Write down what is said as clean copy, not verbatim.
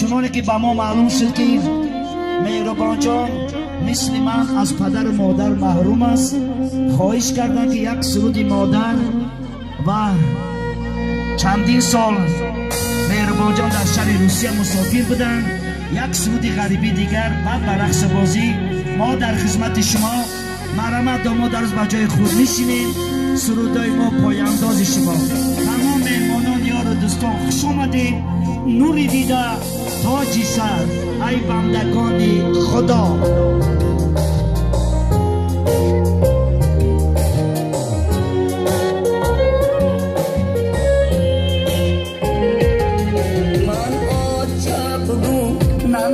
چنانه که با ما معلوم شد که مهربان جان مثل من از پدر و مادر محروم است، خواهش کردن که یک سرود مادر و چندین سال مهربان جان در شهر روسیه مسافر بودن، یک سرود غریبی دیگر بعد بر رقص بازی ما در خدمت شما مرحمت داماد در روز بجای خود میشینیم. سرودای ما پایانداز شما. تمام مهمانان یار و دوستان خوش آمدید. نوری دیده تاجی سر ای بندگان خدا. من آچه بگو نه